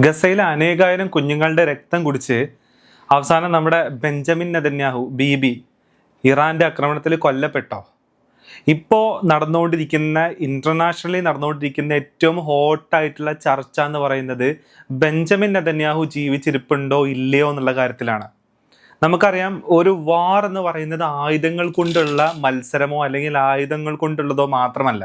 ഗസയിലെ അനേകായിരം കുഞ്ഞുങ്ങളുടെ രക്തം കുടിച്ച് അവസാനം നമ്മുടെ ബെഞ്ചമിൻ നെതന്യാഹു ബീബി ഇറാന്റെ ആക്രമണത്തിൽ കൊല്ലപ്പെട്ടോ? ഇപ്പോൾ ഇന്റർനാഷണലി നടന്നുകൊണ്ടിരിക്കുന്ന ഏറ്റവും ഹോട്ടായിട്ടുള്ള ചർച്ച എന്ന് പറയുന്നത് ബെഞ്ചമിൻ നെതന്യാഹു ജീവിച്ചിരിപ്പുണ്ടോ ഇല്ലയോ എന്നുള്ള കാര്യത്തിലാണ്. നമുക്കറിയാം, ഒരു വാർ എന്ന് പറയുന്നത് ആയുധങ്ങൾ കൊണ്ടുള്ള മത്സരമോ അല്ലെങ്കിൽ ആയുധങ്ങൾ കൊണ്ടുള്ളതോ മാത്രമല്ല.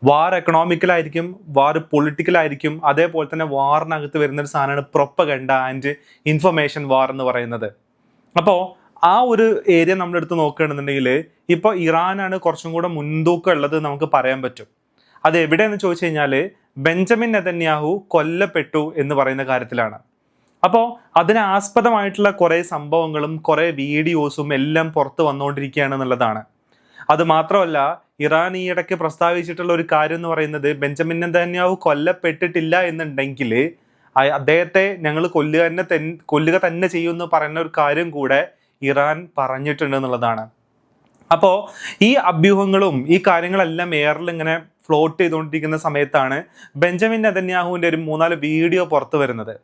വാർ എക്കണോമിക്കലായിരിക്കും, വാർ പൊളിറ്റിക്കലായിരിക്കും, അതേപോലെ തന്നെ വാറിനകത്ത് വരുന്നൊരു സാധനമാണ് പ്രൊപ്പഗണ്ട ആൻഡ് ഇൻഫർമേഷൻ വാർ എന്ന് പറയുന്നത്. അപ്പോൾ ആ ഒരു ഏരിയ നമ്മളെടുത്ത് നോക്കുകയാണെന്നുണ്ടെങ്കിൽ ഇപ്പോൾ ഇറാനാണ് കുറച്ചും കൂടെ മുൻതൂക്കം ഉള്ളത് നമുക്ക് പറയാൻ പറ്റും. അത് എവിടെയെന്ന് ചോദിച്ചു കഴിഞ്ഞാൽ ബെഞ്ചമിൻ നെതന്യാഹു കൊല്ലപ്പെട്ടു എന്ന് പറയുന്ന കാര്യത്തിലാണ്. അപ്പോൾ അതിനാസ്പദമായിട്ടുള്ള കുറേ സംഭവങ്ങളും കുറേ വീഡിയോസും എല്ലാം പുറത്ത് വന്നുകൊണ്ടിരിക്കുകയാണ് എന്നുള്ളതാണ്. അത് മാത്രമല്ല, ഇറാൻ ഈ ഇടയ്ക്ക് പ്രസ്താവിച്ചിട്ടുള്ള ഒരു കാര്യം എന്ന് പറയുന്നത് ബെഞ്ചമിൻ നെതന്യാഹു കൊല്ലപ്പെട്ടിട്ടില്ല എന്നുണ്ടെങ്കിൽ അദ്ദേഹത്തെ ഞങ്ങൾ കൊല്ലുക തന്നെ ചെയ്യുമെന്ന് പറയുന്ന ഒരു കാര്യം കൂടെ ഇറാൻ പറഞ്ഞിട്ടുണ്ട് എന്നുള്ളതാണ്. അപ്പോൾ ഈ അഭ്യൂഹങ്ങളും ഈ കാര്യങ്ങളെല്ലാം എയറിൽ ഇങ്ങനെ ഫ്ലോട്ട് ചെയ്തുകൊണ്ടിരിക്കുന്ന സമയത്താണ് ബെഞ്ചമിൻ നെതന്യാഹുവിൻ്റെ ഒരു 3-4 വീഡിയോ പുറത്തു വരുന്നത്.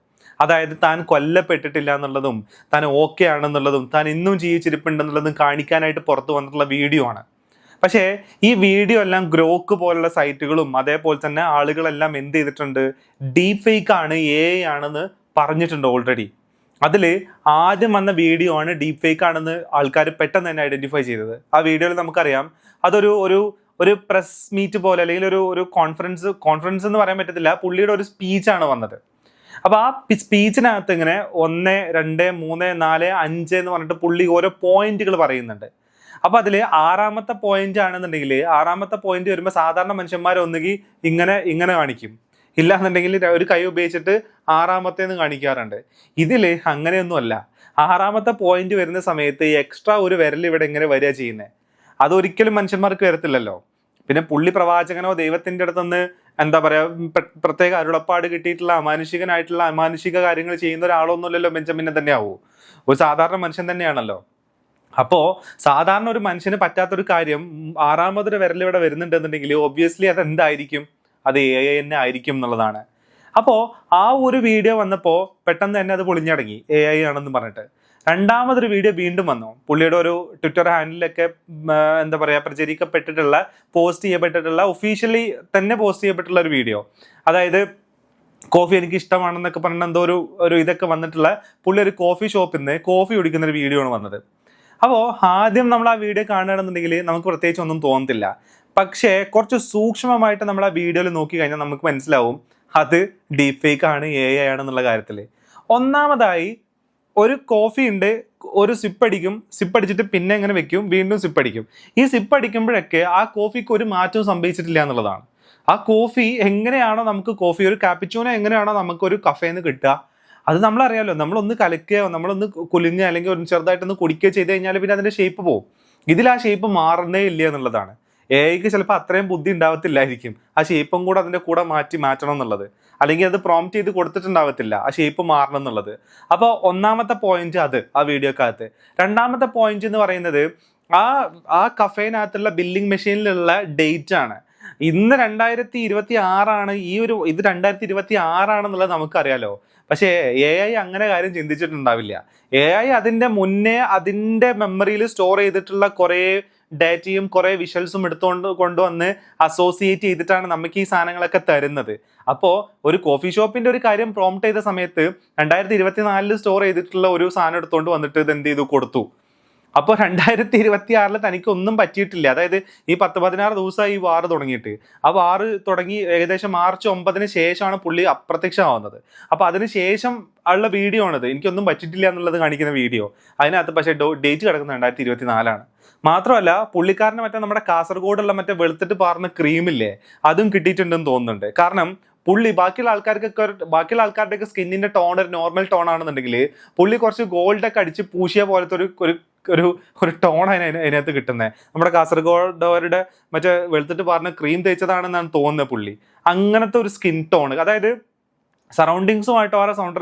അതായത് താൻ കൊല്ലപ്പെട്ടിട്ടില്ല എന്നുള്ളതും താൻ ഓക്കെ ആണെന്നുള്ളതും താൻ ഇന്നും ജീവിച്ചിരിപ്പുണ്ടെന്നുള്ളതും കാണിക്കാനായിട്ട് പുറത്തു വന്നിട്ടുള്ള വീഡിയോ ആണ്. പക്ഷേ ഈ വീഡിയോ എല്ലാം ഗ്രോക്ക് പോലുള്ള സൈറ്റുകളും അതേപോലെ തന്നെ ആളുകളെല്ലാം എന്ത് ചെയ്തിട്ടുണ്ട്, ഡീപ് ഫേക്ക് ആണ്, AI ആണെന്ന് പറഞ്ഞിട്ടുണ്ട് ഓൾറെഡി. അതിൽ ആദ്യം വന്ന വീഡിയോ ആണ് ഡീപ് ഫേക്ക് ആണെന്ന് ആൾക്കാർ പെട്ടെന്ന് തന്നെ ഐഡന്റിഫൈ ചെയ്തത്. ആ വീഡിയോയിൽ നമുക്കറിയാം അതൊരു ഒരു ഒരു പ്രസ് മീറ്റ് പോലെ അല്ലെങ്കിൽ ഒരു കോൺഫറൻസ് എന്ന് പറയാൻ പറ്റത്തില്ല, പുള്ളിയുടെ ഒരു സ്പീച്ചാണ് വന്നത്. അപ്പോൾ ആ സ്പീച്ചിനകത്ത് ഇങ്ങനെ 1, 2, 3, 4, 5 എന്ന് പറഞ്ഞിട്ട് പുള്ളി ഓരോ പോയിന്റുകൾ പറയുന്നുണ്ട്. അപ്പോൾ അതിൽ 6ാമത്തെ പോയിന്റ് ആണെന്നുണ്ടെങ്കിൽ 6ാമത്തെ പോയിന്റ് വരുമ്പോൾ സാധാരണ മനുഷ്യന്മാർ ഒന്നുകിൽ ഇങ്ങനെ കാണിക്കും, ഇല്ലാന്നുണ്ടെങ്കിൽ ഒരു കൈ ഉപയോഗിച്ചിട്ട് 6ാമത്തേന്ന് കാണിക്കാറുണ്ട്. ഇതിൽ അങ്ങനെയൊന്നുമല്ല. 6ാമത്തെ പോയിന്റ് വരുന്ന സമയത്ത് എക്സ്ട്രാ ഒരു വിരൽ ഇവിടെ ഇങ്ങനെ വരിക ചെയ്യുന്നത്. അതൊരിക്കലും മനുഷ്യന്മാർക്ക് വരത്തില്ലല്ലോ. പിന്നെ പുള്ളി പ്രവാചകനോ ദൈവത്തിൻ്റെ അടുത്തുനിന്ന് എന്താ പറയുക പ്രത്യേക അരുളപ്പാട് കിട്ടിയിട്ടുള്ള അമാനുഷിക കാര്യങ്ങൾ ചെയ്യുന്ന ഒരാളൊന്നുമല്ലല്ലോ ബെഞ്ചമിൻ നെതന്യാഹു. ഒരു സാധാരണ മനുഷ്യൻ തന്നെയാണല്ലോ. അപ്പോൾ സാധാരണ ഒരു മനുഷ്യന് പറ്റാത്തൊരു കാര്യം 6ാമതൊരു വിരൽ ഇവിടെ വരുന്നുണ്ടെന്നുണ്ടെങ്കിൽ ഒബ്വിയസ്ലി അത് എന്തായിരിക്കും, അത് AI തന്നെ ആയിരിക്കും എന്നുള്ളതാണ്. അപ്പോൾ ആ ഒരു വീഡിയോ വന്നപ്പോൾ പെട്ടെന്ന് തന്നെ അത് പൊളിഞ്ഞടങ്ങി AI ആണെന്ന് പറഞ്ഞിട്ട്. 2ാമതൊരു വീഡിയോ വീണ്ടും വന്നു. പുള്ളിയുടെ ഒരു ട്വിറ്റർ ഹാൻഡിലൊക്കെ എന്താ പറയുക പ്രചരിക്കപ്പെട്ടിട്ടുള്ള ഒഫീഷ്യലി തന്നെ പോസ്റ്റ് ചെയ്യപ്പെട്ടുള്ള ഒരു വീഡിയോ. അതായത് കോഫി എനിക്ക് ഇഷ്ടമാണെന്നൊക്കെ പറഞ്ഞ എന്തോ ഒരു ഇതൊക്കെ വന്നിട്ടുള്ള പുള്ളി ഒരു കോഫി ഷോപ്പിൽ നിന്ന് കോഫി കുടിക്കുന്ന ഒരു വീഡിയോ ആണ് വന്നത്. അപ്പോൾ ആദ്യം നമ്മൾ ആ വീഡിയോ കാണുകയാണെന്നുണ്ടെങ്കിൽ നമുക്ക് പ്രത്യേകിച്ച് ഒന്നും തോന്നത്തില്ല. പക്ഷേ കുറച്ച് സൂക്ഷ്മമായിട്ട് നമ്മൾ ആ വീഡിയോയിൽ നോക്കി കഴിഞ്ഞാൽ നമുക്ക് മനസ്സിലാവും അത് ഡീപ് ഫേക്ക് ആണ്, AI ആണെന്നുള്ള കാര്യത്തിൽ. ഒന്നാമതായി ഒരു കോഫി ഉണ്ട്, ഒരു സിപ്പ് അടിച്ചിട്ട് പിന്നെ എങ്ങനെ വെക്കും, വീണ്ടും സിപ്പ് അടിക്കും. ഈ സിപ്പ് അടിക്കുമ്പോഴൊക്കെ ആ കോഫിക്ക് ഒരു മാറ്റവും സംഭവിച്ചിട്ടില്ല എന്നുള്ളതാണ്. ആ കോഫി എങ്ങനെയാണോ നമുക്ക് ഒരു കാപ്പിച്ചൂനോ എങ്ങനെയാണോ നമുക്ക് ഒരു കഫേന്ന് കിട്ടുക, അത് നമ്മളറിയാമല്ലോ. നമ്മളൊന്ന് കലക്കുകയോ നമ്മളൊന്ന് കുലുങ്ങുക അല്ലെങ്കിൽ ഒരു ചെറുതായിട്ടൊന്ന് കുടിക്കുകയോ ചെയ്ത് കഴിഞ്ഞാൽ പിന്നെ അതിൻ്റെ ഷേപ്പ് പോകും. ഇതിൽ ആ ഷേപ്പ് മാറുന്നേ ഇല്ല എന്നുള്ളതാണ്. AIക്ക് ചിലപ്പോൾ അത്രയും ബുദ്ധി ഉണ്ടാവത്തില്ലായിരിക്കും ആ ഷേപ്പും കൂടെ അതിൻ്റെ കൂടെ മാറ്റണം എന്നുള്ളത്, അല്ലെങ്കിൽ അത് പ്രോംപ്റ്റ് ചെയ്ത് കൊടുത്തിട്ടുണ്ടാവത്തില്ല ആ ഷേപ്പ് മാറണം എന്നുള്ളത്. അപ്പോൾ ഒന്നാമത്തെ പോയിന്റ് അത് ആ വീഡിയോക്കകത്ത്. 2ാമത്തെ പോയിന്റ് എന്ന് പറയുന്നത് ആ കഫേനകത്തുള്ള ബില്ലിംഗ് മെഷീനിലുള്ള ഡേറ്റ് ആണ്. ഇന്ന് 2026 ഇത് 2026 നമുക്കറിയാലോ. പക്ഷേ AI അങ്ങനെ കാര്യം ചിന്തിച്ചിട്ടുണ്ടാവില്ല. AI അതിൻ്റെ മുന്നേ അതിൻ്റെ മെമ്മറിയിൽ സ്റ്റോർ ചെയ്തിട്ടുള്ള കുറേ ഡാറ്റയും കുറേ വിഷ്വൽസും കൊണ്ടുവന്ന് അസോസിയേറ്റ് ചെയ്തിട്ടാണ് നമുക്ക് ഈ സാധനങ്ങളൊക്കെ തരുന്നത്. അപ്പോൾ ഒരു കോഫി ഷോപ്പിന്റെ ഒരു കാര്യം പ്രോംപ്റ്റ് ചെയ്ത സമയത്ത് 2024 സ്റ്റോർ ചെയ്തിട്ടുള്ള ഒരു സാധനം എടുത്തുകൊണ്ട് വന്നിട്ട് ഇത് എന്ത് ചെയ്തു കൊടുത്തു. അപ്പോൾ 2026 തനിക്ക് ഒന്നും പറ്റിയിട്ടില്ല. അതായത് ഈ 10-16 ദിവസമായി ഈ വാർ തുടങ്ങിയിട്ട്. ആ വാർ തുടങ്ങി ഏകദേശം മാർച്ച് 9 ശേഷമാണ് പുള്ളി അപ്രത്യക്ഷമാവുന്നത്. അപ്പോൾ അതിന് ശേഷം ഉള്ള വീഡിയോ ആണിത്. എനിക്കൊന്നും പറ്റിയിട്ടില്ല എന്നുള്ളത് കാണിക്കുന്ന വീഡിയോ. അതിനകത്ത് പക്ഷേ ഡേറ്റ് കിടക്കുന്നത് 2024. മാത്രമല്ല പുള്ളിക്കാരന് നമ്മുടെ കാസർഗോഡുള്ള വെളുത്തിട്ട് പാർന്ന ക്രീമില്ലേ, അതും കിട്ടിയിട്ടുണ്ടെന്ന് തോന്നുന്നുണ്ട്. കാരണം പുള്ളി ബാക്കിയുള്ള ആൾക്കാരുടെയൊക്കെ സ്കിന്നിന്റെ ടോൺ ഒരു നോർമൽ ടോൺ ആണെന്നുണ്ടെങ്കിൽ പുള്ളി കുറച്ച് ഗോൾഡൊക്കെ അടിച്ച് പൂശിയ പോലത്തെ ഒരു ടോൺ അതിനകത്ത് കിട്ടുന്നത്. നമ്മുടെ കാസർഗോഡവരുടെ വെളുത്തിട്ട് പാർന്ന ക്രീം തേച്ചതാണെന്നാണ് തോന്നുന്നത് പുള്ളി. അങ്ങനത്തെ ഒരു സ്കിൻ ടോൺ, അതായത് സറൗണ്ടിങ്സുമായിട്ടോ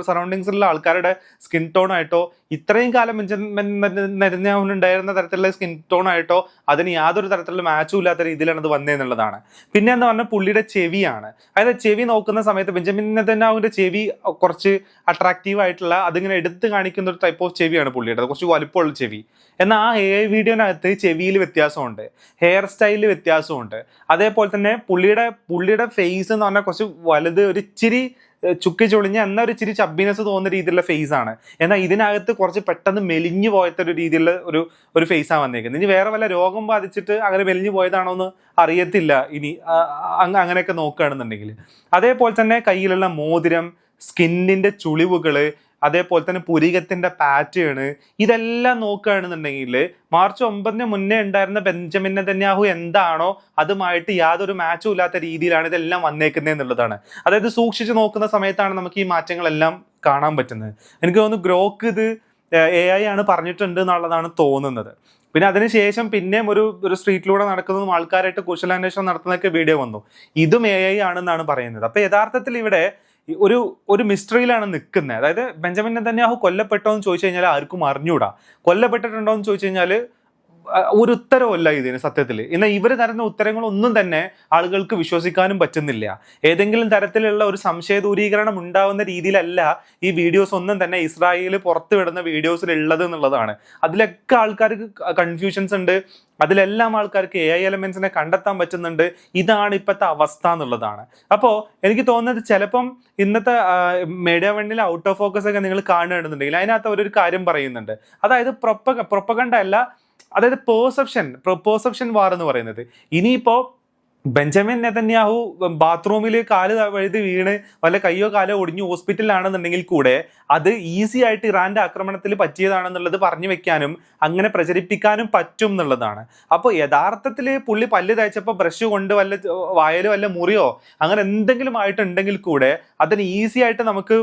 സറൗണ്ടിങ്സിലുള്ള ആൾക്കാരുടെ സ്കിൻ ടോൺ ആയിട്ടോ ഇത്രയും കാലം നെതന്യാഹുവിനുണ്ടായിരുന്ന തരത്തിലുള്ള സ്കിൻ ടോൺ ആയിട്ടോ അതിന് യാതൊരു തരത്തിലുള്ള മാച്ചും ഇല്ലാത്ത രീതിയിലാണ് അത് വന്നതെന്നുള്ളതാണ്. പിന്നെ എന്ന് പറഞ്ഞാൽ പുള്ളിയുടെ ചെവിയാണ്. അതായത് ചെവി നോക്കുന്ന സമയത്ത് ബെഞ്ചമിൻ നെതന്യാഹുവിന്റെ ചെവി കുറച്ച് അട്രാക്റ്റീവ് ആയിട്ടുള്ള അതിങ്ങനെ എടുത്ത് കാണിക്കുന്ന ഒരു ടൈപ്പ് ഓഫ് ചെവിയാണ് പുള്ളിയുടെ, കുറച്ച് വലുപ്പമുള്ള ചെവി. എന്നാൽ ആ AI വീഡിയോനകത്ത് ചെവിയിൽ വ്യത്യാസമുണ്ട്, ഹെയർ സ്റ്റൈലിൽ വ്യത്യാസമുണ്ട്. അതേപോലെ തന്നെ പുള്ളിയുടെ ഫേസ് എന്ന് പറഞ്ഞാൽ കുറച്ച് വലുത്, ഒരു ഇച്ചിരി ചുക്കി ചൊളിഞ്ഞ എന്നാൽ ഒരു ഇച്ചിരി ചബ്ബിനെസ് തോന്നുന്ന രീതിയിലുള്ള ഫേസ് ആണ്. എന്നാൽ ഇതിനകത്ത് കുറച്ച് പെട്ടെന്ന് മെലിഞ്ഞു പോയത്തെ ഒരു രീതിയിലുള്ള ഒരു ഫേസാണ് വന്നേക്കുന്നത്. ഇനി വേറെ വല്ല രോഗം ബാധിച്ചിട്ട് അങ്ങനെ മെലിഞ്ഞു പോയതാണോ എന്ന് അറിയത്തില്ല ഇനി അങ്ങനെയൊക്കെ നോക്കുകയാണെന്നുണ്ടെങ്കിൽ. അതേപോലെ തന്നെ കയ്യിലുള്ള മോതിരം, സ്കിന്നിന്റെ ചുളിവുകള്, അതേപോലെ തന്നെ പുരികത്തിന്റെ പാറ്റേണ്, ഇതെല്ലാം നോക്കുകയാണെന്നുണ്ടെങ്കിൽ മാർച്ച് 9 മുന്നേ ഉണ്ടായിരുന്ന ബെഞ്ചമിൻ നെതന്യാഹു എന്താണോ അതുമായിട്ട് യാതൊരു മാച്ചും ഇല്ലാത്ത രീതിയിലാണ് ഇതെല്ലാം വന്നേക്കുന്നത് എന്നുള്ളതാണ്. അതായത് സൂക്ഷിച്ച് നോക്കുന്ന സമയത്താണ് നമുക്ക് ഈ മാറ്റങ്ങളെല്ലാം കാണാൻ പറ്റുന്നത്. എനിക്ക് തോന്നുന്നു ഗ്രോക്ക് ഇത് AI ആണ് പറഞ്ഞിട്ടുണ്ട് എന്നുള്ളതാണ് തോന്നുന്നത്. പിന്നെ അതിനുശേഷം പിന്നെയും ഒരു സ്ട്രീറ്റിലൂടെ നടക്കുന്നതും ആൾക്കാരായിട്ട് കുശലാന്വേഷണം നടത്തുന്നതൊക്കെ വീഡിയോ വന്നു. ഇതും AI ആണെന്നാണ് പറയുന്നത്. അപ്പൊ യഥാർത്ഥത്തിൽ ഇവിടെ ഒരു മിസ്റ്ററിയിലാണ് നിൽക്കുന്നത്. അതായത് ബെഞ്ചമിൻ നെതന്യാഹു കൊല്ലപ്പെട്ടോ എന്ന് ചോദിച്ചു കഴിഞ്ഞാൽ ആർക്കും അറിഞ്ഞൂടാ. കൊല്ലപ്പെട്ടിട്ടുണ്ടോ എന്ന് ചോദിച്ചു കഴിഞ്ഞാൽ ഒരു ഉത്തരവല്ല ഇതിന് സത്യത്തിൽ. എന്നാൽ ഇവർ തരുന്ന ഉത്തരങ്ങളൊന്നും തന്നെ ആളുകൾക്ക് വിശ്വസിക്കാനും പറ്റുന്നില്ല. ഏതെങ്കിലും തരത്തിലുള്ള ഒരു സംശയ ദൂരീകരണം ഉണ്ടാവുന്ന രീതിയിലല്ല ഈ വീഡിയോസ് ഒന്നും തന്നെ ഇസ്രായേൽ പുറത്തു വിടുന്ന വീഡിയോസിൽ ഉള്ളത് എന്നുള്ളതാണ്. അതിലൊക്കെ ആൾക്കാർക്ക് കൺഫ്യൂഷൻസ് ഉണ്ട്. അതിലെല്ലാം ആൾക്കാർക്ക് AI എലമെന്റ്സിനെ കണ്ടെത്താൻ പറ്റുന്നുണ്ട്. ഇതാണ് ഇപ്പോഴത്തെ അവസ്ഥ എന്നുള്ളതാണ്. അപ്പോൾ എനിക്ക് തോന്നുന്നത് ചിലപ്പം ഇന്നത്തെ മീഡിയ വണ്ണിലെ ഔട്ട് ഓഫ് ഫോക്കസ് ഒക്കെ നിങ്ങൾ കാണുകയാണെന്നുണ്ടെങ്കിൽ അതിനകത്ത് അവരൊരു കാര്യം പറയുന്നുണ്ട്. അതായത് പ്രൊപ്പഗണ്ട അല്ല, അതായത് പെർസെപ്ഷൻ വാർ എന്ന് പറയുന്നത്. ഇനിയിപ്പോ ബെഞ്ചമിൻ നെതന്യാഹു ബാത്റൂമിൽ കാല് വഴുതി വീണ് വല്ല കയ്യോ കാലോ ഒടിഞ്ഞു ഹോസ്പിറ്റലിലാണെന്നുണ്ടെങ്കിൽ കൂടെ അത് ഈസി ആയിട്ട് ഇറാന്റെ ആക്രമണത്തിൽ പറ്റിയതാണെന്നുള്ളത് പറഞ്ഞു വെക്കാനും അങ്ങനെ പ്രചരിപ്പിക്കാനും പറ്റും എന്നുള്ളതാണ്. അപ്പോൾ യഥാർത്ഥത്തിൽ പുള്ളി പല്ല് തേച്ചപ്പോൾ ബ്രഷ് കൊണ്ട് വായലോ വല്ല മുറിയോ അങ്ങനെ എന്തെങ്കിലും ആയിട്ടുണ്ടെങ്കിൽ കൂടെ അതിന് ഈസി ആയിട്ട് നമുക്ക്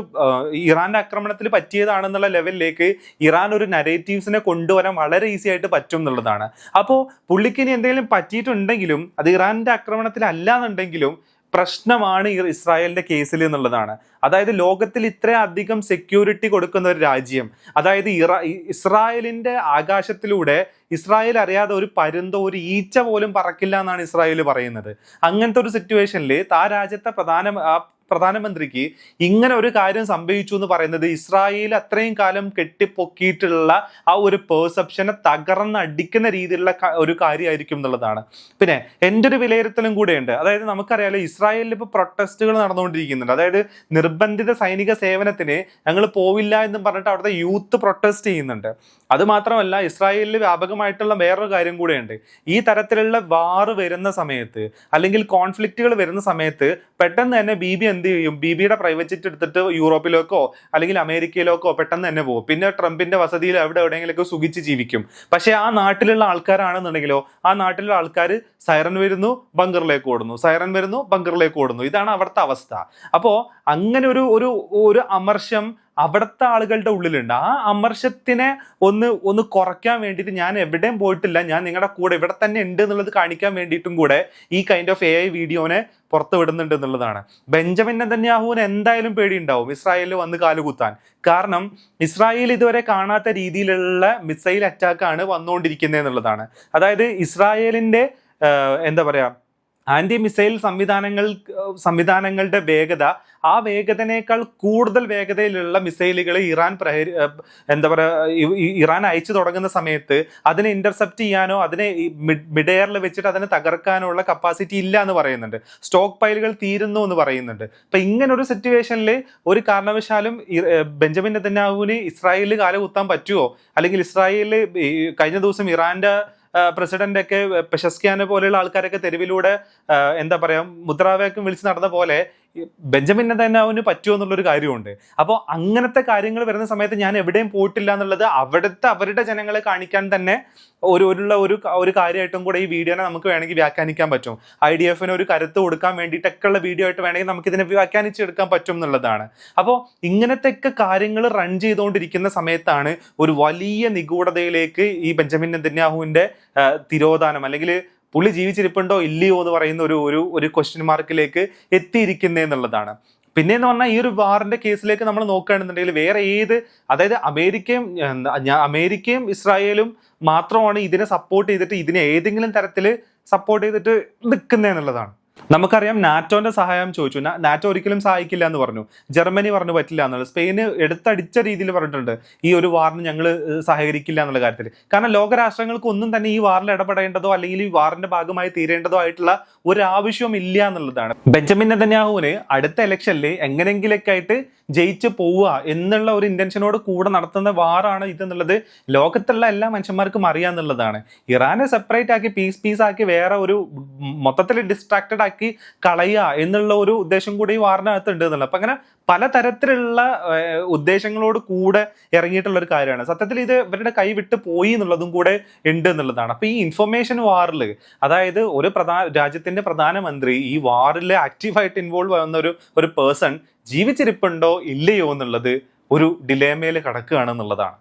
ഇറാന്റെ ആക്രമണത്തിൽ പറ്റിയതാണെന്നുള്ള ലെവലിലേക്ക് ഇറാൻ ഒരു നരേറ്റീവ്സിനെ കൊണ്ടുവരാൻ വളരെ ഈസി ആയിട്ട് പറ്റും എന്നുള്ളതാണ്. അപ്പോൾ പുള്ളിക്ക് ഇനി എന്തെങ്കിലും പറ്റിയിട്ടുണ്ടെങ്കിലും അത് ഇറാന്റെ ആക്രമണത്തിലല്ല എന്നുണ്ടെങ്കിലും പ്രശ്നമാണ് ഇസ്രായേലിന്റെ കേസിൽ എന്നുള്ളതാണ്. അതായത് ലോകത്തിൽ ഇത്രയധികം സെക്യൂരിറ്റി കൊടുക്കുന്ന ഒരു രാജ്യം, അതായത് ഇസ്രായേലിന്റെ ആകാശത്തിലൂടെ ഇസ്രായേൽ അറിയാതെ ഒരു പരുന്തോ ഒരു ഈച്ച പോലും പറക്കില്ല എന്നാണ് ഇസ്രായേൽ പറയുന്നത്. അങ്ങനത്തെ ഒരു സിറ്റുവേഷനിൽ ആ രാജ്യത്തെ പ്രധാനമന്ത്രിക്ക് ഇങ്ങനെ ഒരു കാര്യം സംഭവിച്ചു എന്ന് പറയുന്നത് ഇസ്രായേൽ അത്രയും കാലം കെട്ടിപ്പൊക്കിയിട്ടുള്ള ആ ഒരു പെർസെപ്ഷനെ തകർന്നടിക്കുന്ന രീതിയിലുള്ള ഒരു കാര്യമായിരിക്കും എന്നുള്ളതാണ്. പിന്നെ എൻ്റെ ഒരു വിലയിരുത്തലും കൂടെയുണ്ട്. അതായത് നമുക്കറിയാലോ ഇസ്രായേലിൽ ഇപ്പോൾ പ്രൊട്ടസ്റ്റുകൾ നടന്നുകൊണ്ടിരിക്കുന്നുണ്ട്. അതായത് നിർബന്ധിത സൈനിക സേവനത്തിന് ഞങ്ങൾ പോവില്ല എന്നും പറഞ്ഞിട്ട് അവിടുത്തെ യൂത്ത് പ്രൊട്ടസ്റ്റ് ചെയ്യുന്നുണ്ട്. അത് മാത്രമല്ല ഇസ്രായേലിൽ വ്യാപകമായിട്ടുള്ള വേറൊരു കാര്യം കൂടെയുണ്ട്. ഈ തരത്തിലുള്ള വാർ വരുന്ന സമയത്ത് അല്ലെങ്കിൽ കോൺഫ്ലിക്റ്റുകൾ വരുന്ന സമയത്ത് പെട്ടെന്ന് തന്നെ ബിബി എന്ത് ചെയ്യും, ബിബിയുടെ പ്രൈവറ്റ് ജെറ്റ് എടുത്തിട്ട് യൂറോപ്പിലേക്കോ അല്ലെങ്കിൽ അമേരിക്കയിലേക്കോ പെട്ടെന്ന് തന്നെ പോകും. പിന്നെ ട്രംപിന്റെ വസതിയിൽ എവിടെയെങ്കിലൊക്കെ സുഖിച്ച് ജീവിക്കും. പക്ഷെ ആ നാട്ടിലുള്ള ആൾക്കാരാണെന്നുണ്ടെങ്കിലോ ആ നാട്ടിലുള്ള ആൾക്കാർ സൈറൻ വരുന്നു ബങ്കറിലേക്ക് ഓടുന്നു, സൈറൻ വരുന്നു ബങ്കറിലേക്ക് ഓടുന്നു. ഇതാണ് അവിടുത്തെ അവസ്ഥ. അപ്പോൾ അങ്ങനെ ഒരു അമർഷം അവിടുത്തെ ആളുകളുടെ ഉള്ളിലുണ്ട്. ആ അമർഷത്തിനെ ഒന്ന് കുറയ്ക്കാൻ വേണ്ടിയിട്ട് ഞാൻ എവിടെയും പോയിട്ടില്ല, ഞാൻ നിങ്ങളുടെ കൂടെ ഇവിടെ തന്നെ ഉണ്ട് എന്നുള്ളത് കാണിക്കാൻ വേണ്ടിയിട്ടും കൂടെ ഈ കൈൻഡ് ഓഫ് AI വീഡിയോനെ പുറത്തു വിടുന്നുണ്ട് എന്നുള്ളതാണ്. ബെഞ്ചമിൻ നെതന്യാഹുവിന് എന്തായാലും പേടിയുണ്ടാവും ഇസ്രായേലിൽ വന്ന് കാലുകുത്താൻ. കാരണം ഇസ്രായേൽ ഇതുവരെ കാണാത്ത രീതിയിലുള്ള മിസൈൽ അറ്റാക്കാണ് വന്നുകൊണ്ടിരിക്കുന്നത് എന്നുള്ളതാണ്. അതായത് ഇസ്രായേലിന്റെ എന്താ പറയാ ആന്റി മിസൈൽ സംവിധാനങ്ങളുടെ വേഗത, ആ വേഗതനേക്കാൾ കൂടുതൽ വേഗതയിലുള്ള മിസൈലുകൾ ഇറാൻ അയച്ചു തുടങ്ങുന്ന സമയത്ത് അതിനെ ഇന്റർസെപ്റ്റ് ചെയ്യാനോ അതിനെ മിഡ് എയറിൽ വെച്ചിട്ട് അതിനെ തകർക്കാനോ ഉള്ള കപ്പാസിറ്റി ഇല്ല എന്ന് പറയുന്നുണ്ട്. സ്റ്റോക്ക് പൈലുകൾ തീരുന്നു എന്ന് പറയുന്നുണ്ട്. അപ്പൊ ഇങ്ങനെ ഒരു സിറ്റുവേഷനിൽ ഒരു കാരണവശാലും ബെഞ്ചമിൻ നെതന്യാഹുവിന് ഇസ്രായേലിൽ കാലുകുത്താൻ പറ്റുമോ? അല്ലെങ്കിൽ ഇസ്രായേലിൽ കഴിഞ്ഞ ദിവസം ഇറാന്റെ പ്രസിഡന്റ് ഒക്കെ പെഷസ്കിയാനെ പോലെയുള്ള ആൾക്കാരൊക്കെ തെരുവിലൂടെ എന്താ പറയാ മുദ്രാവാക്യം വിളിച്ച് നടന്ന പോലെ ബെഞ്ചമിൻ നെതന്യാഹുവിന് പറ്റുമോ എന്നുള്ളൊരു കാര്യമുണ്ട്. അപ്പോൾ അങ്ങനത്തെ കാര്യങ്ങൾ വരുന്ന സമയത്ത് ഞാൻ എവിടെയും പോയിട്ടില്ല എന്നുള്ളത് അവരുടെ ജനങ്ങളെ കാണിക്കാൻ തന്നെ ഒരു കാര്യമായിട്ടും കൂടെ ഈ വീഡിയോനെ നമുക്ക് വേണമെങ്കിൽ വ്യാഖ്യാനിക്കാൻ പറ്റും. IDF-ന് ഒരു കരുത്ത് കൊടുക്കാൻ വേണ്ടിയിട്ടൊക്കെയുള്ള വീഡിയോ ആയിട്ട് വേണമെങ്കിൽ നമുക്ക് ഇതിനെ വ്യാഖ്യാനിച്ചെടുക്കാൻ പറ്റും എന്നുള്ളതാണ്. അപ്പോൾ ഇങ്ങനത്തെയൊക്കെ കാര്യങ്ങൾ റൺ ചെയ്തുകൊണ്ടിരിക്കുന്ന സമയത്താണ് ഒരു വലിയ നിഗൂഢതയിലേക്ക് ഈ ബെഞ്ചമിൻ നെതന്യാഹുവിന്റെ തിരോധാനം അല്ലെങ്കിൽ പുള്ളി ജീവിച്ചിരിപ്പുണ്ടോ ഇല്ലയോ എന്ന് പറയുന്ന ഒരു ക്വസ്റ്റ്യൻ മാർക്കിലേക്ക് എത്തിയിരിക്കുന്നേ എന്നുള്ളതാണ്. പിന്നെയെന്ന് പറഞ്ഞാൽ ഈ ഒരു വാറിന്റെ കേസിലേക്ക് നമ്മൾ നോക്കുകയാണെന്നുണ്ടെങ്കിൽ വേറെ ഏത്, അതായത് അമേരിക്കയും ഇസ്രായേലും മാത്രമാണ് ഇതിനെ സപ്പോർട്ട് ചെയ്തിട്ട് ഇതിനെ ഏതെങ്കിലും തരത്തിൽ സപ്പോർട്ട് ചെയ്തിട്ട് നിൽക്കുന്നതെന്നുള്ളതാണ്. നമുക്കറിയാം നാറ്റോന്റെ സഹായം ചോദിച്ചു, നാറ്റോ ഒരിക്കലും സഹായിക്കില്ല എന്ന് പറഞ്ഞു. ജർമ്മനി പറഞ്ഞു പറ്റില്ല എന്നുള്ളത്. സ്പെയിന് എടുത്തടിച്ച രീതിയിൽ പറഞ്ഞിട്ടുണ്ട് ഈ ഒരു വാറിന് ഞങ്ങൾ സഹകരിക്കില്ല എന്നുള്ള കാര്യത്തിൽ. കാരണം ലോകരാഷ്ട്രങ്ങൾക്ക് ഒന്നും തന്നെ ഈ വാറിൽ ഇടപെടേണ്ടതോ അല്ലെങ്കിൽ ഈ വാറിന്റെ ഭാഗമായി തീരേണ്ടതോ ആയിട്ടുള്ള ഒരു ആവശ്യവും ഇല്ല എന്നുള്ളതാണ്. ബെഞ്ചമിൻ നെതന്യാഹുവിന് അടുത്ത ഇലക്ഷനിൽ എങ്ങനെങ്കിലൊക്കെ ആയിട്ട് ജയിച്ച് പോവുക എന്നുള്ള ഒരു ഇന്റൻഷനോട് കൂടെ നടത്തുന്ന വാറാണ് ഇതെന്നുള്ളത് ലോകത്തുള്ള എല്ലാ മനുഷ്യന്മാർക്കും അറിയാന്നുള്ളതാണ്. ഇറാനെ സെപ്പറേറ്റ് ആക്കി പീസ് ആക്കി വേറെ ഒരു മൊത്തത്തിൽ ഡിസ്ട്രാക്റ്റഡ് ആക്കി കളയുക എന്നുള്ള ഒരു ഉദ്ദേശം കൂടി ഈ വാറിനകത്ത് ഉണ്ട് എന്നുള്ളത്. അപ്പൊ അങ്ങനെ പലതരത്തിലുള്ള ഉദ്ദേശങ്ങളോട് കൂടെ ഇറങ്ങിയിട്ടുള്ള ഒരു കാര്യമാണ്. സത്യത്തിൽ ഇത് ഇവരുടെ കൈ വിട്ട് പോയി എന്നുള്ളതും കൂടെ ഉണ്ട് എന്നുള്ളതാണ്. അപ്പൊ ഈ ഇൻഫർമേഷൻ വാറിൽ, അതായത് ഒരു രാജ്യത്തിന്റെ പ്രധാനമന്ത്രി ഈ വാറിൽ ആക്റ്റീവായിട്ട് ഇൻവോൾവ് ആവുന്ന ഒരു പേഴ്സൺ ജീവിച്ചിരിപ്പുണ്ടോ ഇല്ലയോ എന്നുള്ളത് ഒരു ഡിലേമയിൽ കിടക്കുകയാണ് എന്നുള്ളതാണ്.